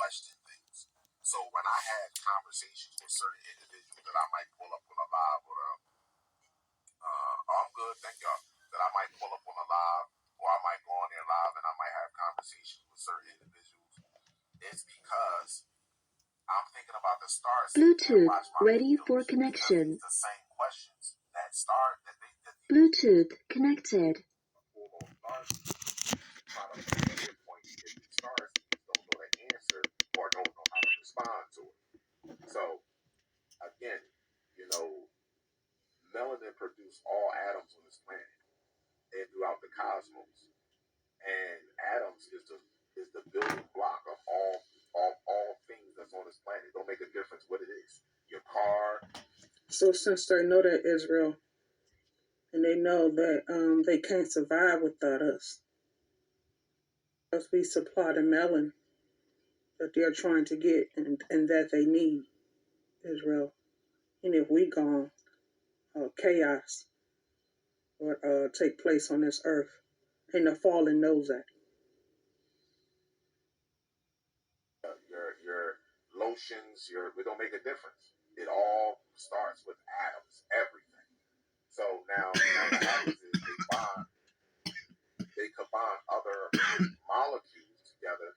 question things. So when I had conversations with certain individuals that I might pull up on a live or I'm good, thank y'all, that I might pull up on a live or I might go on there live and I might have conversations with certain individuals, it's because I'm thinking about the stars and Bluetooth watch my ready videos for because connection. it's the same questions that star that they Bluetooth connected. pull those stars try to pinpoint if these stars don't know the answer or don't know how to respond to it. So again, you know, melanin produces all atoms on this planet and throughout the cosmos. And atoms is the building block of all things that's on this planet. It don't make a difference what it is. Your car. So since they know that, Israel, and they know that they can't survive without us, because we supply the melanin that they're trying to get and that they need, Israel. And if we gone, chaos would take place on this earth. And the fallen knows that. Your lotions, it don't make a difference. It all starts with atoms, everything. So now what happens is they combine other molecules together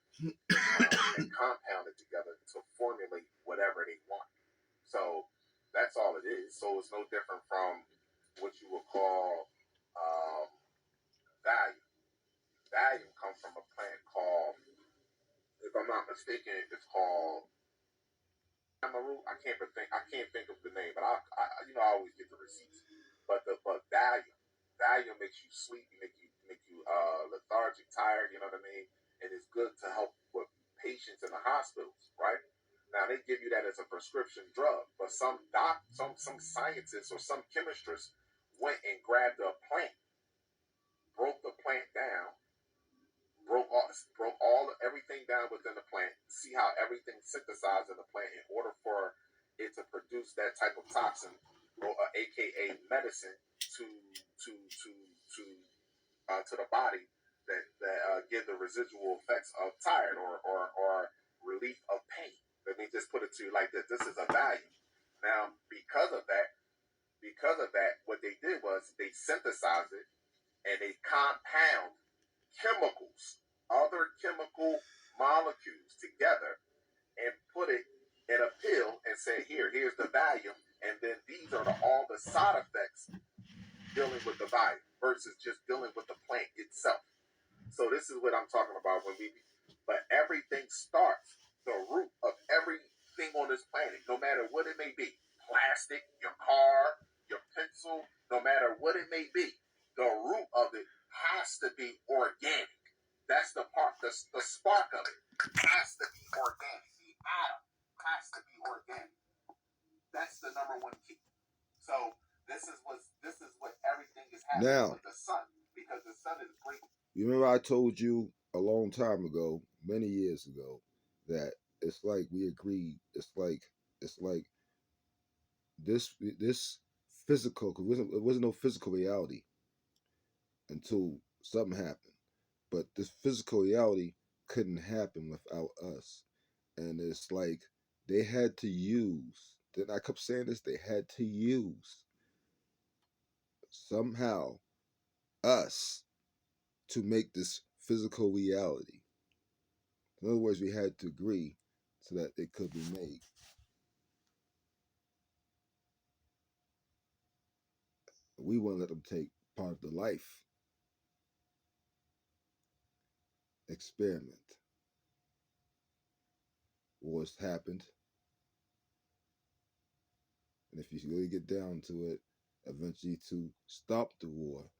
and compound it together to formulate whatever they want. So that's all it is. So it's no different from what you would call Valium. Valium comes from a plant called, if I'm not mistaken, it's called Amaru. I can't think of the name, but I always get the receipts. But Valium makes you sleepy, make you lethargic, tired. You know what I mean? And it's good to help with patients in the hospitals, right? Now they give you that as a prescription drug, but some scientists or some chemists went and grabbed a plant, broke the plant down, broke all everything down within the plant, see how everything synthesized in the plant in order for it to produce that type of toxin, or aka medicine, to the body that give the residual effects of tired or relief of pain. Let me just put it to you like this: this is a value. Now, because of that, what they did was they synthesized it and they compound other chemical molecules together and put it in a pill and say, here's the Valium, and then these are all the side effects dealing with the Valium versus just dealing with the plant itself. So this is what I'm talking about but everything starts, the root of everything on this planet, no matter what it may be, plastic, your car, your pencil, no matter what it may be, the root of it has to be organic. That's the part, the spark of it has to be organic. The atom has to be organic. That's the number one key. So this is what everything is happening now with the sun, because the sun is breaking. You remember I told you a long time ago, many years ago, that it's like we agreed. It's like this physical, because it wasn't no physical reality until something happened. But this physical reality couldn't happen without us. And it's like they had to use, then I kept saying this, they had to use somehow us to make this physical reality. In other words, we had to agree so that it could be made. We wouldn't let them take part of the life experiment. Wars happened. And if you really get down to it, eventually to stop the war,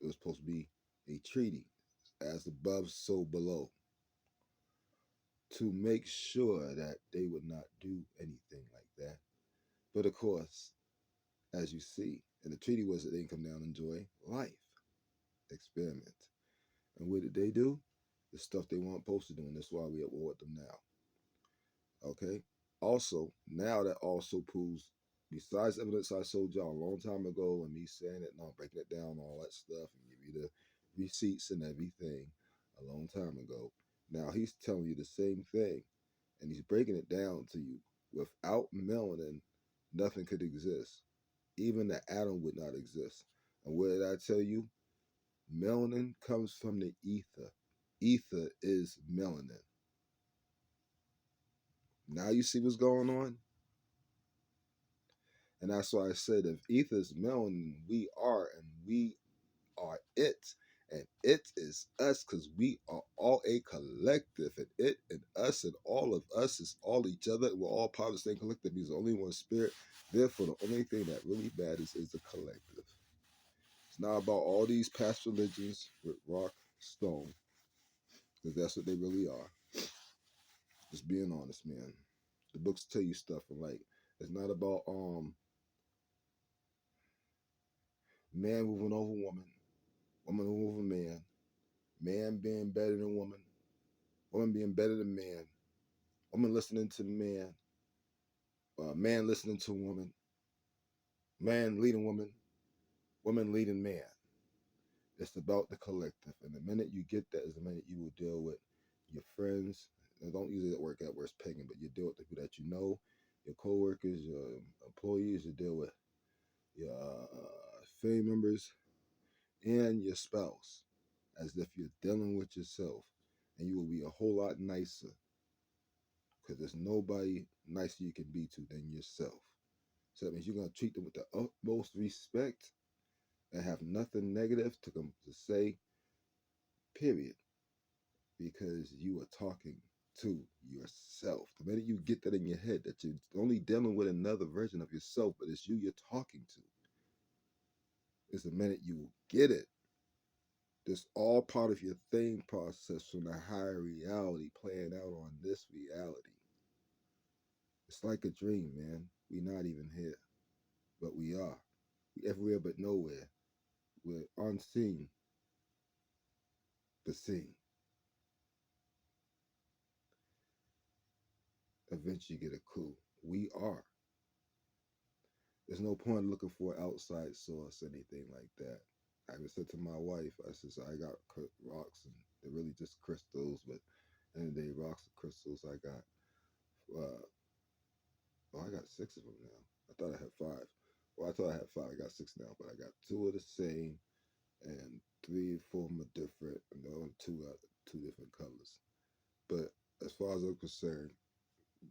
it was supposed to be a treaty, as above, so below, to make sure that they would not do anything like that. But of course, as you see, and the treaty was that they can come down and enjoy life experiment. And what did they do? The stuff they weren't supposed to do, and that's why we're at war with them now. Okay? Also, now that also proves, besides evidence I showed y'all a long time ago and me saying it, no, breaking it down, all that stuff, and give you the receipts and everything a long time ago. Now he's telling you the same thing. And he's breaking it down to you. Without melanin, nothing could exist. Even the atom would not exist. And what did I tell you? Melanin comes from the ether. Ether is melanin. Now you see what's going on? And that's why I said if ether is melanin, we are, and we are it. And it is us because we are all a collective. And it and us and all of us is all each other. We're all part of the same collective. There's only one spirit. Therefore, the only thing that really matters is the collective. It's not about all these past religions with rock, stone, because that's what they really are. Just being honest, man. The books tell you stuff, and like it's not about man moving over woman, woman moving over man, man being better than woman, woman being better than man, woman listening to man, man listening to woman, man leading woman, woman leading man. It's about the collective, and the minute you get that is the minute you will deal with your friends. And don't use it at work. At work, pegging, but you deal with the people that you know, your coworkers, your employees. You deal with your family members and your spouse as if you're dealing with yourself, and you will be a whole lot nicer because there's nobody nicer you can be to than yourself. So that means you're going to treat them with the utmost respect and have nothing negative to say, period, because you are talking to yourself. The minute you get that in your head that you're only dealing with another version of yourself, but it's you you're talking to, is the minute you will get it. This all part of your thing process from the higher reality playing out on this reality. It's like a dream, man. We're not even here, but we are. We everywhere but nowhere. We're unseen, but seen. Eventually get a clue. We are. There's no point looking for an outside source, anything like that. I even said to my wife, I said, I got rocks, and they're really just crystals, but and they rocks and crystals. I got, I got 6 of them now. I thought I had 5. Well, I thought I had 5. I got 6 now, but I got 2 of the same, and 3 or 4 of them are different, and the other 2 are 2 different colors. But as far as I'm concerned,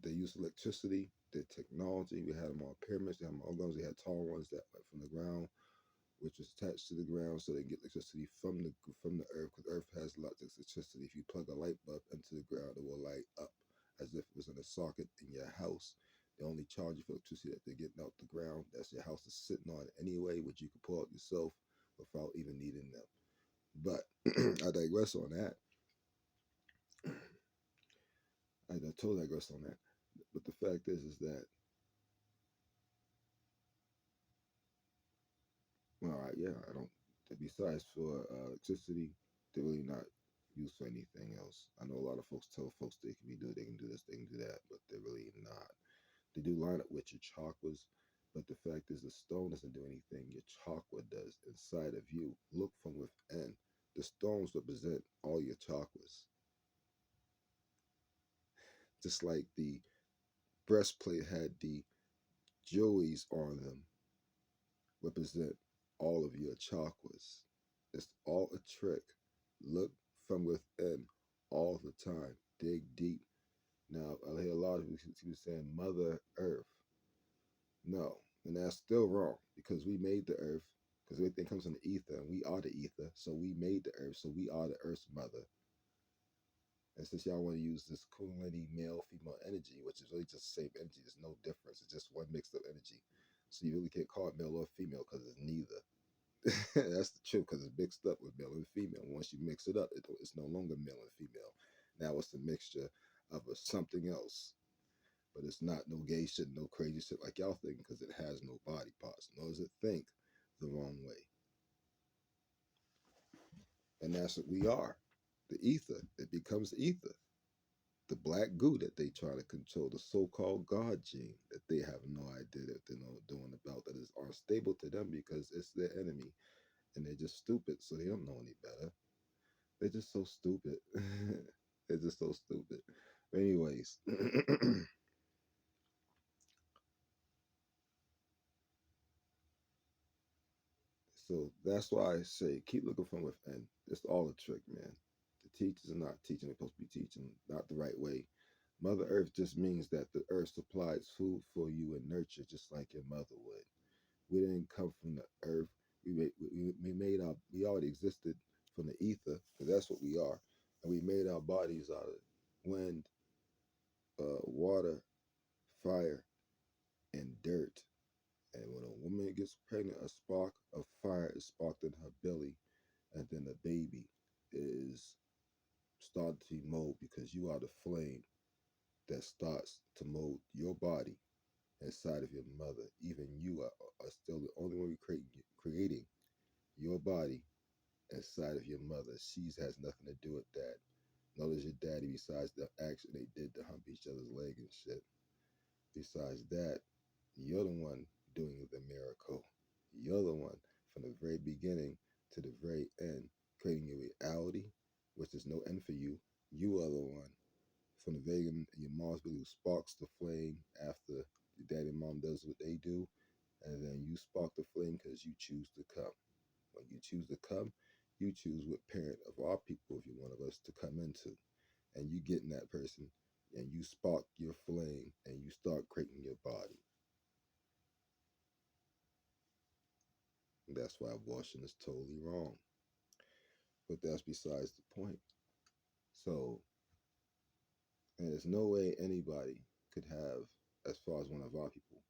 they use electricity, the technology. We had them on pyramids, they had them on guns. We had tall ones that went from the ground, which was attached to the ground, so they get electricity from the earth, because earth has lots of electricity. If you plug a light bulb into the ground, it will light up as if it was in a socket in your house. They only charge you for electricity that they're getting out the ground. That's your house is sitting on anyway, which you can pull out yourself without even needing them. But I digress on that. I totally digress on that. But the fact is that, all right, yeah, I don't. Besides for electricity, they're really not used for anything else. I know a lot of folks tell folks they can do this, they can do that, but they're really not. They do line up with your chakras, but the fact is the stone doesn't do anything. Your chakra does inside of you. Look from within. The stones represent all your chakras. Just like the breastplate had the jewelries on them, represent all of your chakras. It's all a trick. Look from within all the time. Dig deep. Now, I hear a lot of people saying Mother Earth. No, and that's still wrong because we made the Earth, because everything comes from the ether, and we are the ether. So we made the Earth, so we are the Earth's mother. And since y'all want to use this Kundalini male female energy, which is really just the same energy, there's no difference. It's just one mixed up energy. So you really can't call it male or female because it's neither. That's the truth, because it's mixed up with male and female. Once you mix it up, it's no longer male and female. Now it's a mixture of something else. But it's not no gay shit, no crazy shit like y'all think, because it has no body parts, nor does it think the wrong way. And that's what we are. The ether. It becomes ether. The black goo that they try to control, the so-called God gene that they have no idea that they're not doing about, that is unstable to them because it's their enemy. And they're just stupid, so they don't know any better. They're just so stupid. They're just so stupid. anyways, so that's why I say keep looking from within. It's all a trick, man. The teachers are not teaching, they're supposed to be teaching not the right way. Mother Earth just means that the earth supplies food for you and nurture just like your mother would. We didn't come from the earth. We already existed from the ether, because that's what we are. And we made our bodies out of wind, water, fire, and dirt. And when a woman gets pregnant, a spark of fire is sparked in her belly, and then the baby is started to mold because you are the flame that starts to mold your body inside of your mother. Even you are still the only one creating your body inside of your mother. She has nothing to do with that. Nor does your daddy, besides the action they did to hump each other's leg and shit. Besides that, you're the one doing the miracle. You're the one from the very beginning to the very end, creating your reality, which is no end for you. You are the one from the very end, your mom's belly who sparks the flame after your daddy and mom does what they do, and then you spark the flame because you choose to come. When you choose to come, you choose what parent of our people, if you're one of us, to come into. And you get in that person and you spark your flame and you start creating your body. And that's why abortion is totally wrong. But that's besides the point. So, and there's no way anybody could have, as far as one of our people,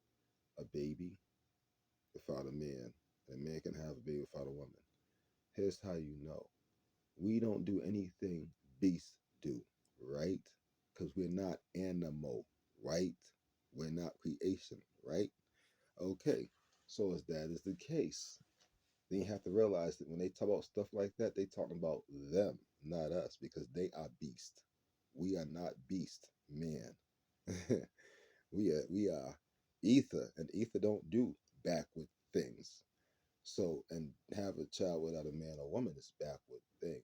a baby without a man. A man can have a baby without a woman. Here's how you know. We don't do anything beasts do, right? Because we're not animal, right? We're not creation, right? Okay, so as that is the case, then you have to realize that when they talk about stuff like that, they talking about them, not us, because they are beast. We are not beast, man. we are ether, and ether don't do backward things. So, and have a child without a man or woman is a backward thing.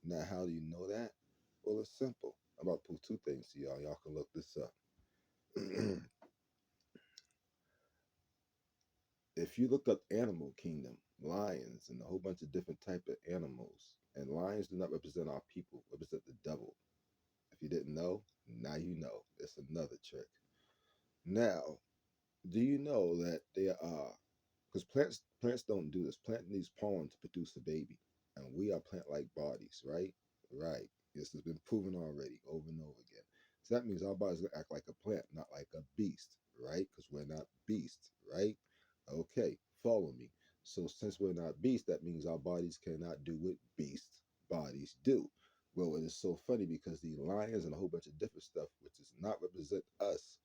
Now, how do you know that? Well, it's simple. I'm about to put two things to y'all. Y'all can look this up. If you look up animal kingdom, lions and a whole bunch of different type of animals, and lions do not represent our people, represent the devil. If you didn't know, now you know. It's another trick. Now, do you know that there are, because plants don't do this. Plant needs pollen to produce a baby, and we are plant-like bodies, right? Right. This has been proven already over and over again. So that means our bodies act like a plant, not like a beast, right? Because we're not beasts, right? Okay, follow me. So since we're not beasts, that means our bodies cannot do what beast bodies do. Well, it is so funny because the lions and a whole bunch of different stuff, which does not represent us,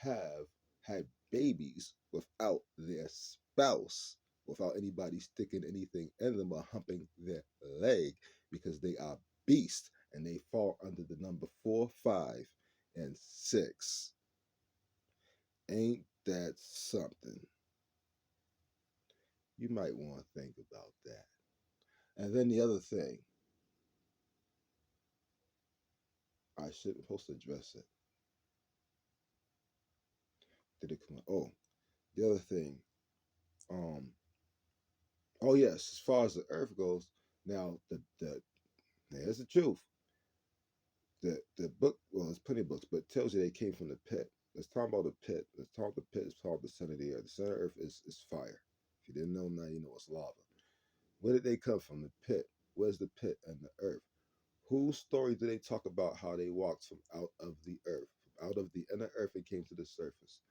have had babies without their spouse, without anybody sticking anything in them or humping their leg, because they are beasts and they fall under the number 4, 5, and 6. Ain't that something? You might want to think about that. And then the other thing, I should be supposed to address it. Did it come up? Oh, the other thing, um, oh yes, as far as the earth goes, now the here's the truth. The book, well, there's plenty of books, but it tells you they came from the pit. Let's talk about the pit. Let's talk about the pit. It's called the center of the earth. The center of the earth is fire. If you didn't know, now you know it's lava. Where did they come from? The pit. Where's the pit and the earth? Whose story do they talk about how they walked from out of the earth? From out of the inner earth and came to the surface.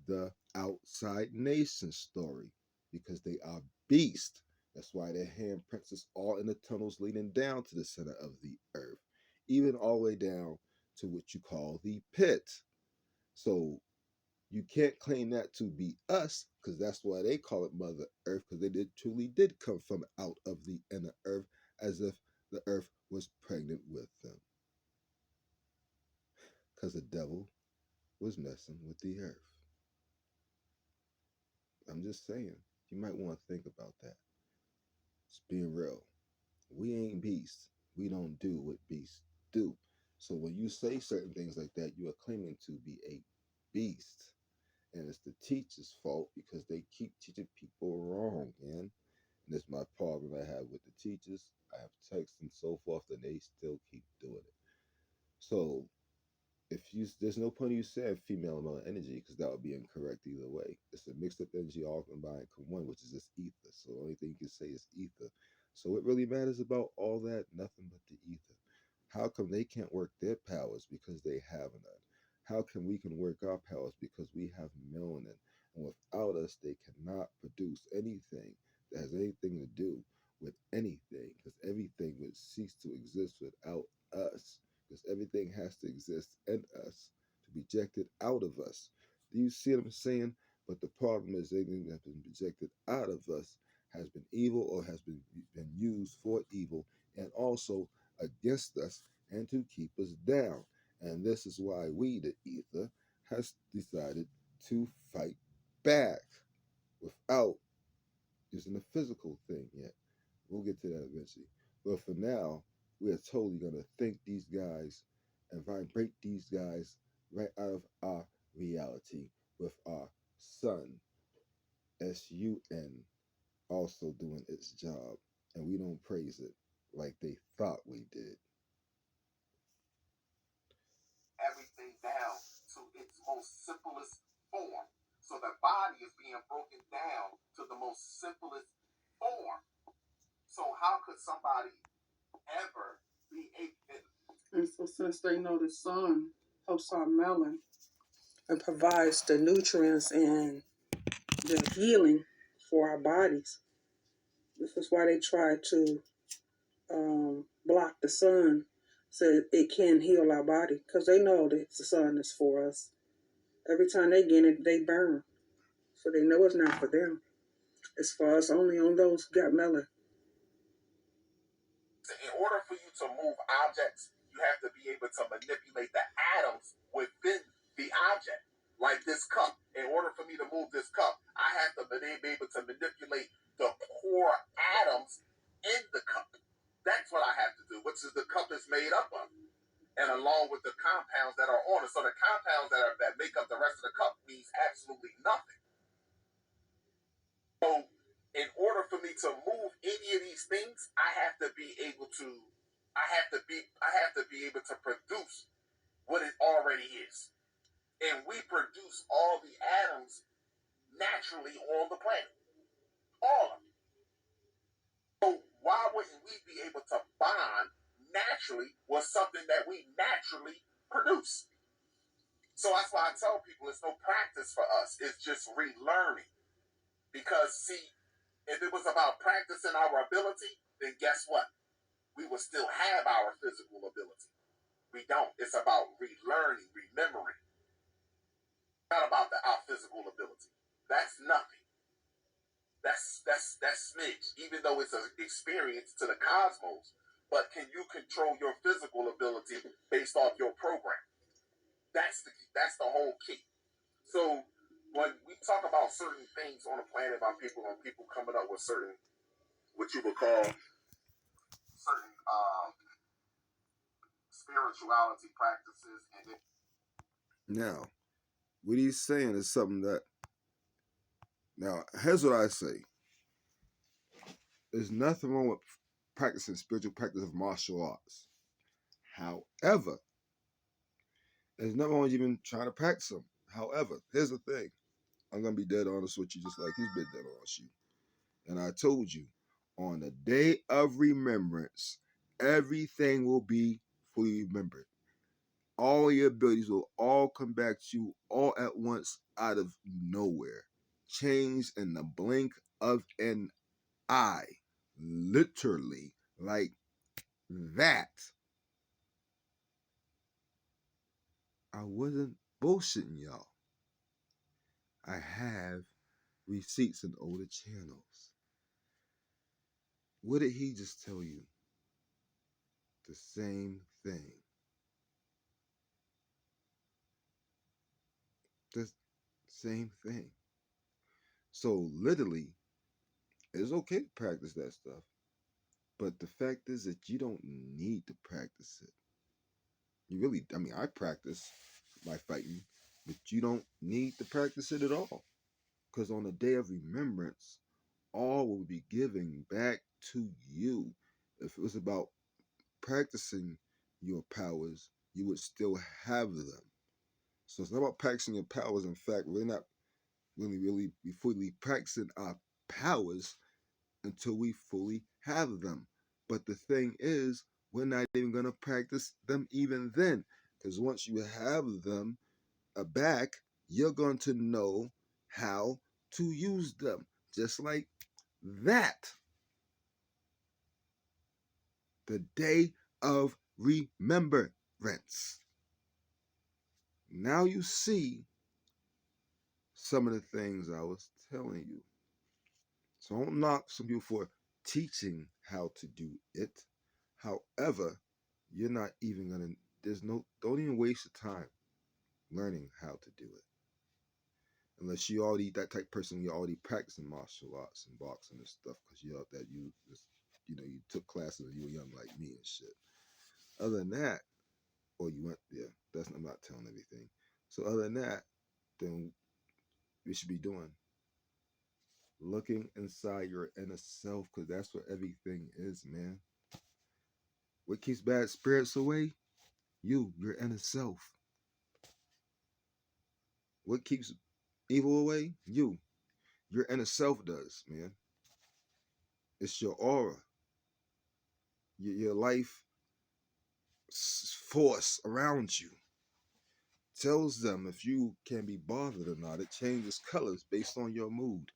The outside nation story, because they are beasts. That's why their handprints is all in the tunnels leading down to the center of the earth, even all the way down to what you call the pit. So you can't claim that to be us, because that's why they call it Mother Earth, because they truly did come from out of the inner earth, as if the earth was pregnant with them. Because the devil was messing with the earth. I'm just saying, you might want to think about that. It's being real. We ain't beasts. We don't do what beasts do. So when you say certain things like that, you are claiming to be a beast. And it's the teacher's fault because they keep teaching people wrong, man. And that's my problem I have with the teachers. I have texts and so forth, and they still keep doing it. So if you, there's no point in you saying female and male energy because that would be incorrect either way. It's a mixed up energy all combined in one, which is just ether. So the only thing you can say is ether. So what really matters about all that? Nothing but the ether. How come they can't work their powers because they have none? How come we can work our powers because we have melanin? And without us, they cannot produce anything that has anything to do with anything because everything would cease to exist without us because everything has to exist in us to be projected out of us. Do you see what I'm saying? But the problem is anything that's been projected out of us has been evil or has been used for evil and also against us and to keep us down. And this is why we, the ether, has decided to fight back without using the physical thing yet. We'll get to that eventually. But for now, we are totally going to think these guys and vibrate these guys right out of our reality with our sun, SUN, also doing its job. And we don't praise it like they thought we did. Everything down to its most simplest form. So the body is being broken down to the most simplest form. So how could somebody ever be a And so since they know the sun helps our melon and provides the nutrients and the healing for our bodies, this is why they try to block the sun so it can heal our body because they know that the sun is for us. Every time they get it, they burn. So they know it's not for them. It's for us only on those who got melon. in order for you to move objects, you have to be able to manipulate the atoms within the object. Like this cup. In order for me to move this cup, I have to be able to manipulate the core atoms in the cup. That's what I have to do, which is the cup is made up of. And along with the compounds that are on it. So the compounds that make up the rest of the cup means absolutely nothing. So in order for me to move any of these things, I have to be able to able to produce what it already is. And we produce all the atoms naturally on the planet. All of them. So why wouldn't we be able to bond naturally with something that we naturally produce? So that's why I tell people it's no practice for us. It's just relearning. Because see, if it was about practicing our ability, then guess what? We will still have our physical ability. We don't. It's about relearning, remembering. Not about our physical ability. That's nothing. That's smidge. Even though it's an experience to the cosmos, but can you control your physical ability based off your program? That's the whole key. So when we talk about certain things on the planet about people and people coming up with certain what you would call certain spirituality practices and then Now, what he's saying is something that, now, here's what I say. There's nothing wrong with practicing spiritual practice of martial arts. However, there's nothing wrong with even trying to practice them. However, here's the thing. I'm going to be dead honest with you just like he's been dead honest with you. And I told you, on the day of remembrance, everything will be fully remembered. All your abilities will all come back to you all at once out of nowhere. Changed in the blink of an eye. Literally, like that. I wasn't bullshitting y'all. I have receipts in older channels. What did he just tell you? The same thing. The same thing. So literally, it's okay to practice that stuff. But the fact is that you don't need to practice it. You really, I mean, I practice my fighting, but you don't need to practice it at all. Because on the day of remembrance, all will be given back to you. If it was about practicing your powers, you would still have them. So it's not about practicing your powers. In fact, we're not really be fully practicing our powers until we fully have them. But the thing is, we're not even going to practice them even then. Because once you have them back, you're going to know how to use them. Just like that. The day of remembrance. Now you see some of the things I was telling you. So don't knock some people for teaching how to do it. However, you're not even gonna. Don't even waste your time learning how to do it, unless you already that type of person. You're already practicing martial arts and boxing and stuff because you took classes when you were young like me and shit. Other than that, or you went there. I'm not telling everything. So other than that, then we should be doing looking inside your inner self, because that's what everything is, man. What keeps bad spirits away? Your inner self. What keeps evil away? Your inner self does, man. It's your aura, your life force around you. Tells them if you can be bothered or not. It changes colors based on your mood.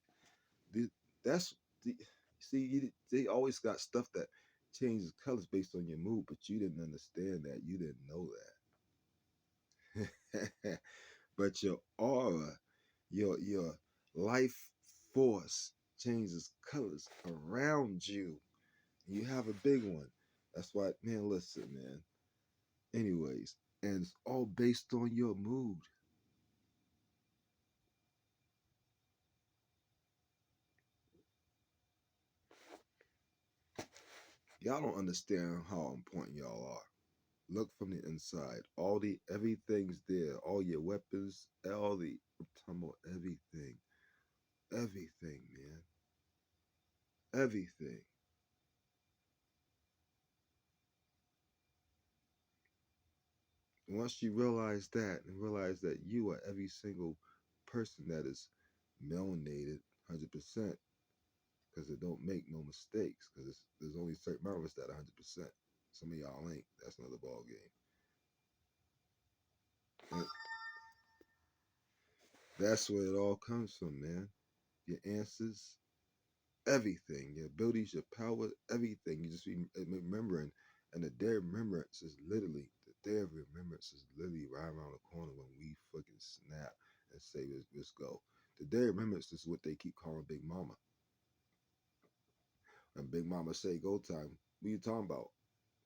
That's the see. They always got stuff that changes colors based on your mood, but you didn't understand that. You didn't know that. But your aura, your life force changes colors around you. You have a big one. That's why, man. Listen, man. Anyways, and it's all based on your mood. Y'all don't understand how important y'all are. Look from the inside. Everything's there. All your weapons, I'm talking about everything. Everything, man. Everything. Once you realize that and realize that you are every single person that is melanated 100%, because it don't make no mistakes, because there's only certain members that are 100%. Some of y'all ain't. That's another ball game. And that's where it all comes from, man. Your answers, everything, your abilities, your power, everything. You just be remembering. And the day of remembrance is literally, right around the corner when we fucking snap and say, let's go. The day of remembrance is what they keep calling Big Mama. And Big Mama say, go time. What are you talking about?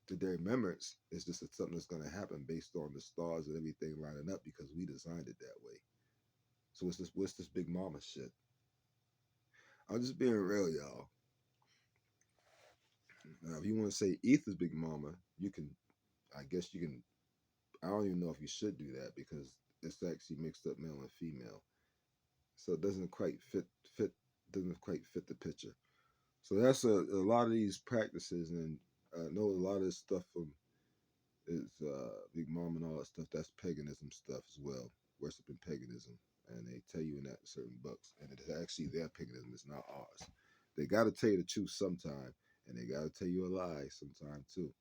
The day of remembrance is just something that's going to happen based on the stars and everything lining up because we designed it that way. So what's this Big Mama shit? I'm just being real, y'all. Now, if you want to say Ether's Big Mama, I guess you can. I don't even know if you should do that because it's actually mixed up male and female, so it doesn't quite fit. Doesn't quite fit the picture. So that's a lot of these practices, and I know a lot of this stuff from is Big Mom and all that stuff. That's paganism stuff as well, worshiping paganism, and they tell you in that certain books, and it's actually their paganism. It's not ours. They got to tell you the truth sometime, and they got to tell you a lie sometime too.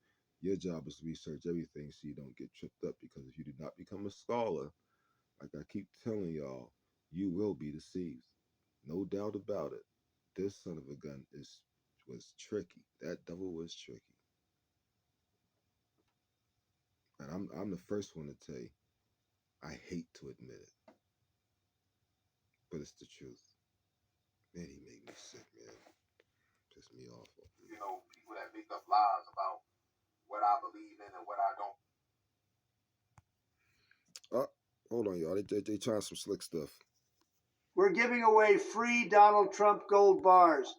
Your job is to research everything so you don't get tripped up, because if you do not become a scholar, like I keep telling y'all, you will be deceived. No doubt about it. This son of a gun was tricky. That devil was tricky. And I'm the first one to tell you, I hate to admit it, but it's the truth. Man, he made me sick, man. Pissed me off. People that make up lies about what I believe in and what I don't. Oh, hold on, y'all. They trying some slick stuff. We're giving away free Donald Trump gold bars.